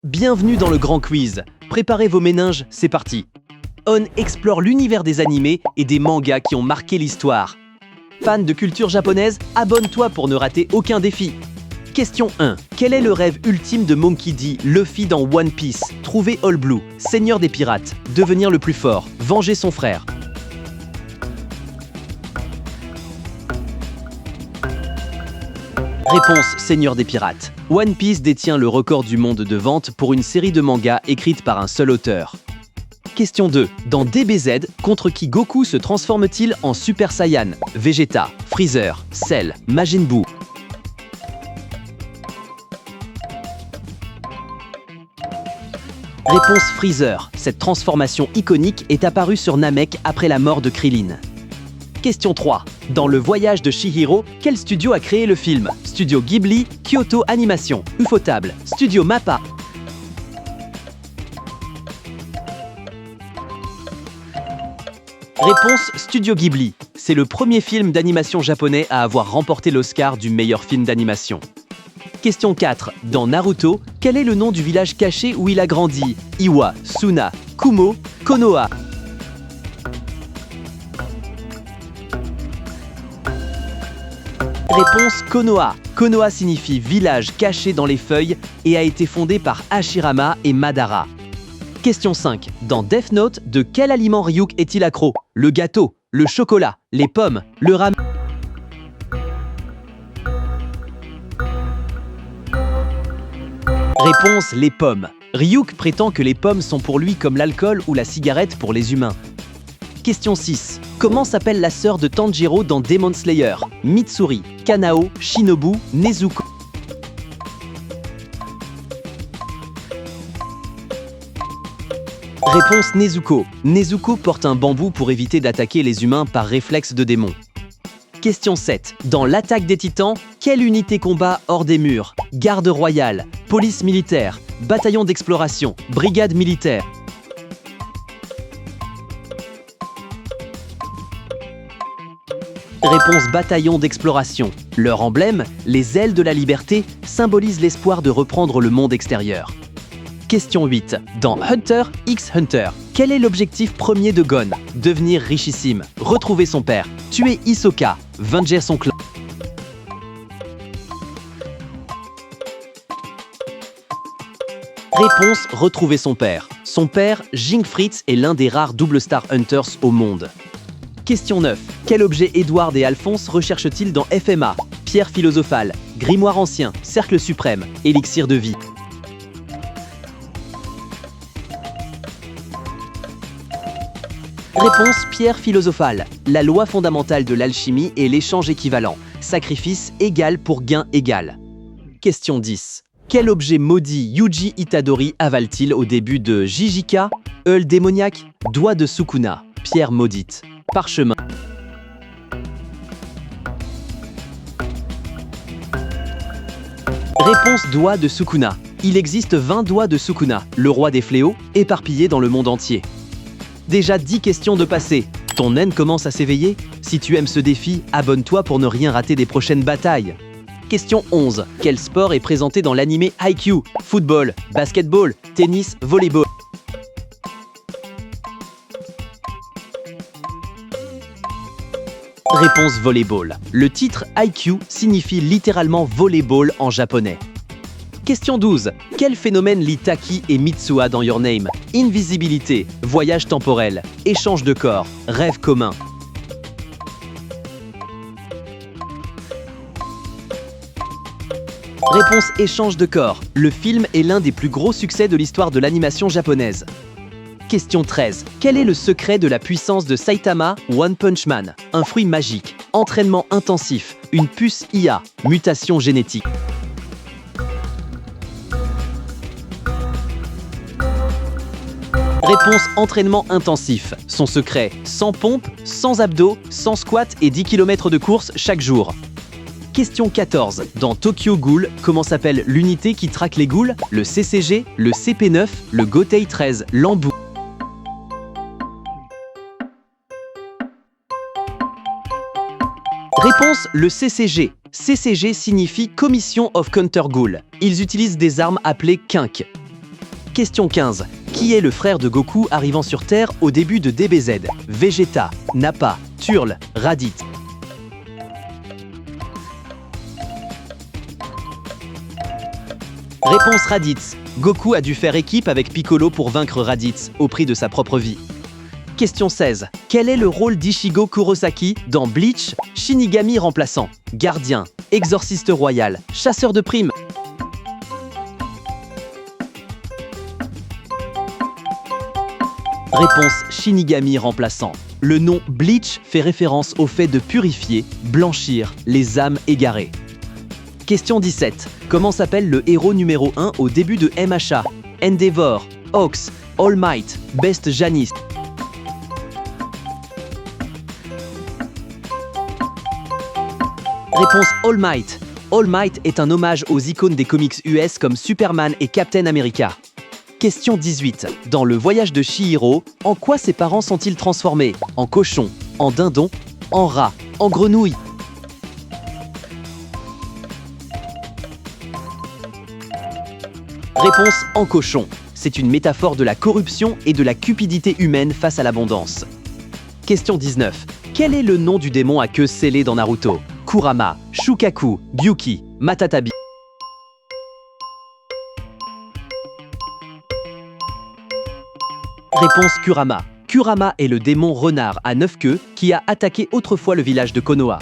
Bienvenue dans le grand quiz. Préparez vos méninges, c'est parti. On explore l'univers des animés et des mangas qui ont marqué l'histoire. Fan de culture japonaise, abonne-toi pour ne rater aucun défi. Question 1. Quel est le rêve ultime de Monkey D, Luffy dans One Piece? Trouver All Blue, seigneur des pirates, devenir le plus fort, venger son frère. Réponse, seigneur des pirates. One Piece détient le record du monde de vente pour une série de mangas écrite par un seul auteur. Question 2. Dans DBZ, contre qui Goku se transforme-t-il en Super Saiyan? Vegeta, Freezer, Cell, Majin Buu. Réponse Freezer. Cette transformation iconique est apparue sur Namek après la mort de Krillin. Question 3. Dans Le Voyage de Chihiro, quel studio a créé le film? Studio Ghibli, Kyoto Animation, Ufotable, Studio Mappa. Réponse Studio Ghibli. C'est le premier film d'animation japonais à avoir remporté l'Oscar du meilleur film d'animation. Question 4. Dans Naruto, quel est le nom du village caché où il a grandi? Iwa, Suna, Kumo, Konoha. Réponse Konoha. Konoha signifie village caché dans les feuilles et a été fondé par Hashirama et Madara. Question 5. Dans Death Note, de quel aliment Ryuk est-il accro? Le gâteau, le chocolat, les pommes, le ramen. Réponse les pommes. Ryuk prétend que les pommes sont pour lui comme l'alcool ou la cigarette pour les humains. Question 6. Comment s'appelle la sœur de Tanjiro dans Demon Slayer? Mitsuri, Kanao, Shinobu, Nezuko. Réponse Nezuko. Nezuko porte un bambou pour éviter d'attaquer les humains par réflexe de démon. Question 7. Dans l'Attaque des Titans, quelle unité combat hors des murs? Garde royale, police militaire, bataillon d'exploration, brigade militaire. Réponse bataillon d'exploration. Leur emblème, les ailes de la liberté, symbolisent l'espoir de reprendre le monde extérieur. Question 8. Dans Hunter x Hunter, quel est l'objectif premier de Gon? Devenir richissime, retrouver son père, tuer Hisoka, venger son clan. Réponse retrouver son père. Son père, Jing Fritz, est l'un des rares Double Star Hunters au monde. Question 9. Quel objet Edward et Alphonse recherchent-ils dans FMA? Pierre philosophale, grimoire ancien, cercle suprême, élixir de vie. Réponse pierre philosophale. La loi fondamentale de l'alchimie est l'échange équivalent. Sacrifice égal pour gain égal. Question 10. Quel objet maudit Yuji Itadori avale-t-il au début de Jijika? Œil démoniaque, doigt de Sukuna, pierre maudite, parchemin. Réponse doigt de Sukuna. Il existe 20 doigts de Sukuna, le roi des fléaux, éparpillés dans le monde entier. Déjà 10 questions de passé. Ton naine commence à s'éveiller? Si tu aimes ce défi, abonne-toi pour ne rien rater des prochaines batailles. Question 11. Quel sport est présenté dans l'anime Haikyuu? Football, basketball, tennis, volleyball. Réponse volleyball. Le titre Haikyuu signifie littéralement volleyball en japonais. Question 12. Quel phénomène lie Taki et Mitsuha dans Your Name? Invisibilité, voyage temporel, échange de corps, rêve commun. Réponse échange de corps. Le film est l'un des plus gros succès de l'histoire de l'animation japonaise. Question 13. Quel est le secret de la puissance de Saitama One Punch Man? Un fruit magique, entraînement intensif, une puce IA, mutation génétique. Réponse entraînement intensif. Son secret, sans pompe, sans abdos, sans squat et 10 km de course chaque jour. Question 14. Dans Tokyo Ghoul, comment s'appelle l'unité qui traque les ghouls? Le CCG, le CP9, le Gotei 13, l'Embout. Réponse le CCG. CCG signifie Commission of Counter Ghoul. Ils utilisent des armes appelées Kink. Question 15. Qui est le frère de Goku arrivant sur Terre au début de DBZ? Vegeta, Nappa, Turle, Raditz. Réponse Raditz. Goku a dû faire équipe avec Piccolo pour vaincre Raditz, au prix de sa propre vie. Question 16. Quel est le rôle d'Ichigo Kurosaki dans Bleach, Shinigami remplaçant? Gardien, exorciste royal, chasseur de primes. Réponse Shinigami remplaçant. Le nom Bleach fait référence au fait de purifier, blanchir les âmes égarées. Question 17. Comment s'appelle le héros numéro 1 au début de MHA? Endeavor, Ox, All Might, Best Janice. Réponse All Might. All Might est un hommage aux icônes des comics US comme Superman et Captain America. Question 18. Dans le voyage de Chihiro, en quoi ses parents sont-ils transformés? En cochon, en dindon, en rat, en grenouille. Réponse en cochon. C'est une métaphore de la corruption et de la cupidité humaine face à l'abondance. Question 19. Quel est le nom du démon à queue scellée dans Naruto? Kurama, Shukaku, Gyuki, Matatabi. Réponse Kurama. Kurama est le démon renard à 9 queues qui a attaqué autrefois le village de Konoha.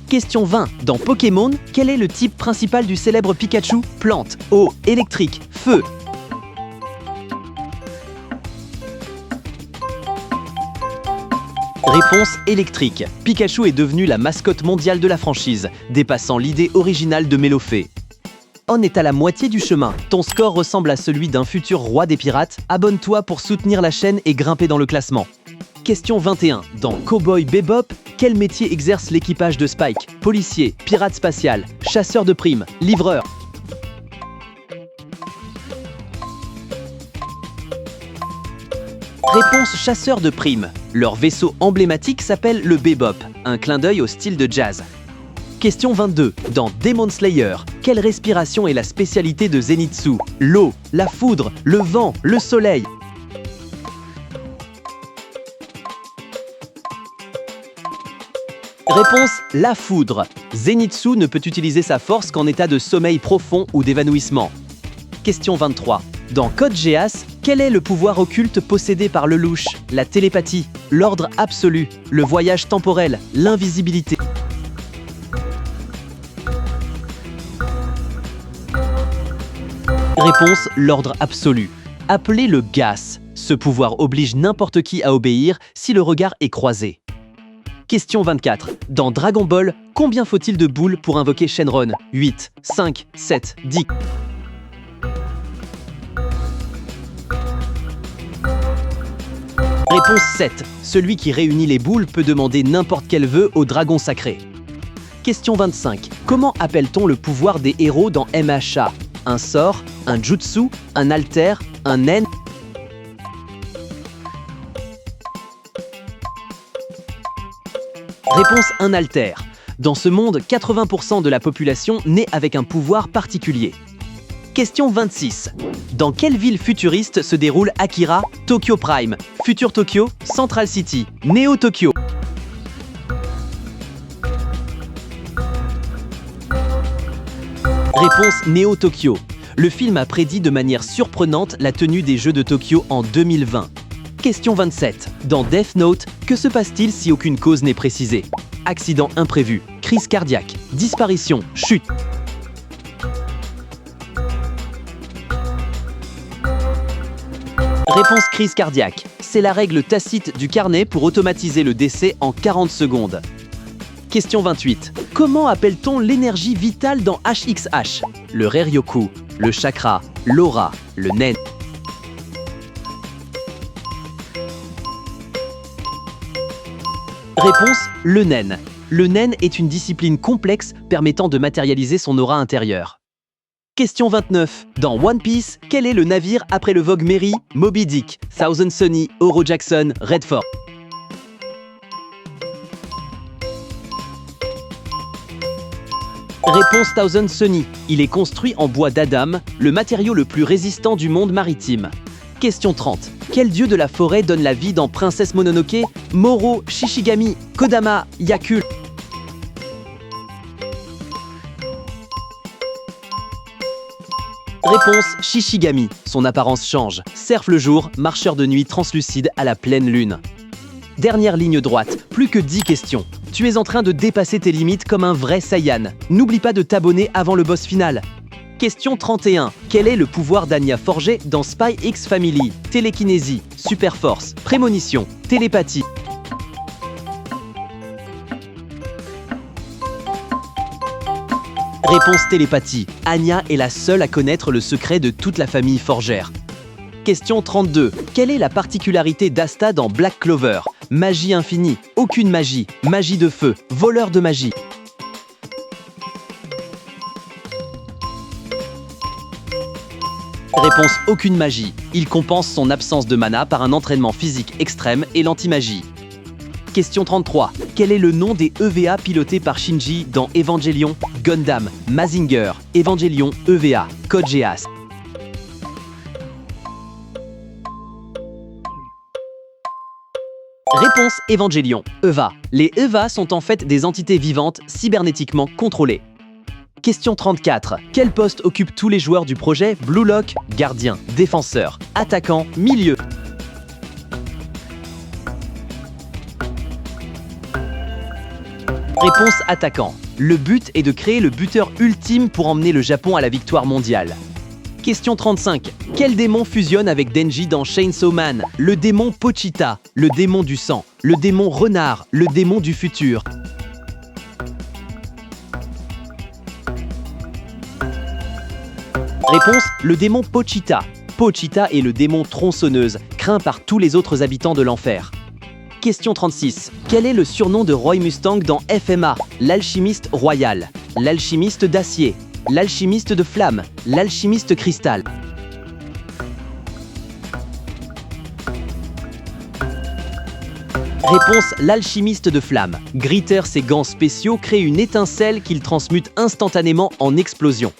Question 20. Dans Pokémon, quel est le type principal du célèbre Pikachu? Plante, eau, électrique, feu. Réponse électrique. Pikachu est devenu la mascotte mondiale de la franchise, dépassant l'idée originale de Mélofée. On est à la moitié du chemin. Ton score ressemble à celui d'un futur roi des pirates. Abonne-toi pour soutenir la chaîne et grimper dans le classement. Question 21. Dans Cowboy Bebop, quel métier exerce l'équipage de Spike? Policier, pirate spatial, chasseur de primes, livreur. Réponse chasseur de primes. Leur vaisseau emblématique s'appelle le Bebop, un clin d'œil au style de jazz. Question 22. Dans Demon Slayer, quelle respiration est la spécialité de Zenitsu? L'eau, la foudre, le vent, le soleil. Réponse la foudre. Zenitsu ne peut utiliser sa force qu'en état de sommeil profond ou d'évanouissement. Question 23. Dans Code Geass, quel est le pouvoir occulte possédé par le louche? La télépathie, l'ordre absolu, le voyage temporel, l'invisibilité. Réponse l'ordre absolu. Appelé le Gas. Ce pouvoir oblige n'importe qui à obéir si le regard est croisé. Question 24. Dans Dragon Ball, combien faut-il de boules pour invoquer Shenron? 8, 5, 7, 10. Réponse 7. Celui qui réunit les boules peut demander n'importe quel vœu au dragon sacré. Question 25. Comment appelle-t-on le pouvoir des héros dans MHA? Un sort, un jutsu, un alter, un nen. Réponse un alter. Dans ce monde, 80% de la population naît avec un pouvoir particulier. Question 26. Dans quelle ville futuriste se déroule Akira? Tokyo Prime, Future Tokyo, Central City, Neo Tokyo. Réponse Neo Tokyo. Le film a prédit de manière surprenante la tenue des Jeux de Tokyo en 2020. Question 27. Dans Death Note, que se passe-t-il si aucune cause n'est précisée? Accident imprévu, crise cardiaque, disparition, chute. Réponse crise cardiaque. C'est la règle tacite du carnet pour automatiser le décès en 40 secondes. Question 28. Comment appelle-t-on l'énergie vitale dans HXH? Le Reryoku, le chakra, l'aura, le nen. Réponse le nen. Le nen est une discipline complexe permettant de matérialiser son aura intérieure. Question 29. Dans One Piece, quel est le navire après le Vogue Mary, Moby Dick, Thousand Sunny, Oro Jackson, Redford? Réponse Thousand Sunny. Il est construit en bois d'Adam, le matériau le plus résistant du monde maritime. Question 30. Quel dieu de la forêt donne la vie dans Princesse Mononoke? Moro, Shishigami, Kodama, Yakul. Réponse Shishigami. Son apparence change. Cerf le jour, marcheur de nuit translucide à la pleine lune. Dernière ligne droite, plus que 10 questions. Tu es en train de dépasser tes limites comme un vrai Saiyan. N'oublie pas de t'abonner avant le boss final. Question 31. Quel est le pouvoir d'Anya Forgé dans Spy X Family? Télékinésie, super force, prémonition, télépathie. Réponse télépathie. Anya est la seule à connaître le secret de toute la famille Forgère. Question 32. Quelle est la particularité d'Asta dans Black Clover? Magie infinie, aucune magie, magie de feu, voleur de magie. Réponse aucune magie. Il compense son absence de mana par un entraînement physique extrême et l'anti-magie. Question 33. Quel est le nom des EVA pilotés par Shinji dans Evangelion? Gundam, Mazinger, Evangelion, EVA, Code Geass. Réponse Evangelion, EVA. Les EVA sont en fait des entités vivantes cybernétiquement contrôlées. Question 34. Quel poste occupent tous les joueurs du projet Blue Lock? Gardien, défenseur, attaquant, milieu. Réponse attaquant. Le but est de créer le buteur ultime pour emmener le Japon à la victoire mondiale. Question 35. Quel démon fusionne avec Denji dans Chainsaw Man? Le démon Pochita, le démon du sang, le démon renard, le démon du futur. Réponse, le démon Pochita. Pochita est le démon tronçonneuse, craint par tous les autres habitants de l'enfer. Question 36. Quel est le surnom de Roy Mustang dans FMA? L'alchimiste royal, l'alchimiste d'acier, l'alchimiste de flamme, l'alchimiste cristal. Réponse, l'alchimiste de flamme. Gritter, ses gants spéciaux, crée une étincelle qu'il transmute instantanément en explosion.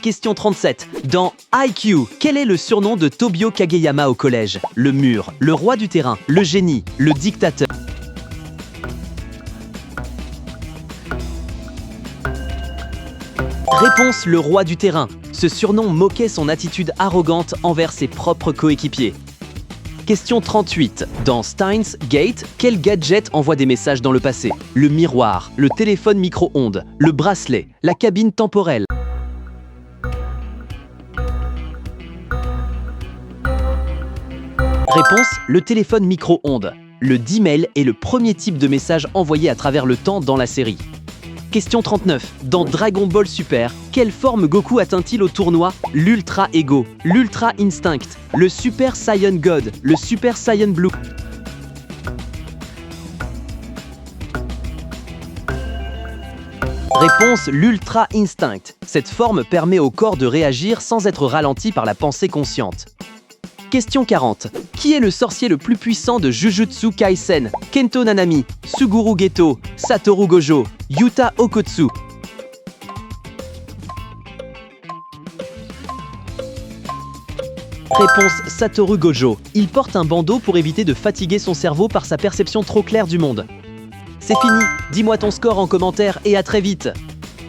Question 37. Dans IQ, quel est le surnom de Tobio Kageyama au collège? Le mur, le roi du terrain, le génie, le dictateur. Réponse, le roi du terrain. Ce surnom moquait son attitude arrogante envers ses propres coéquipiers. Question 38. Dans Steins Gate, quel gadget envoie des messages dans le passé? Le miroir, le téléphone micro-ondes, le bracelet, la cabine temporelle. Réponse, le téléphone micro-ondes. Le D-mail est le premier type de message envoyé à travers le temps dans la série. Question 39. Dans Dragon Ball Super, quelle forme Goku atteint-il au tournoi? L'Ultra Ego, l'Ultra Instinct, le Super Saiyan God, le Super Saiyan Blue. Réponse, l'Ultra Instinct. Cette forme permet au corps de réagir sans être ralenti par la pensée consciente. Question 40. Qui est le sorcier le plus puissant de Jujutsu Kaisen? Kento Nanami, Suguru Geto, Satoru Gojo, Yuta Okotsu. Réponse, Satoru Gojo. Il porte un bandeau pour éviter de fatiguer son cerveau par sa perception trop claire du monde. C'est fini, dis-moi ton score en commentaire et à très vite.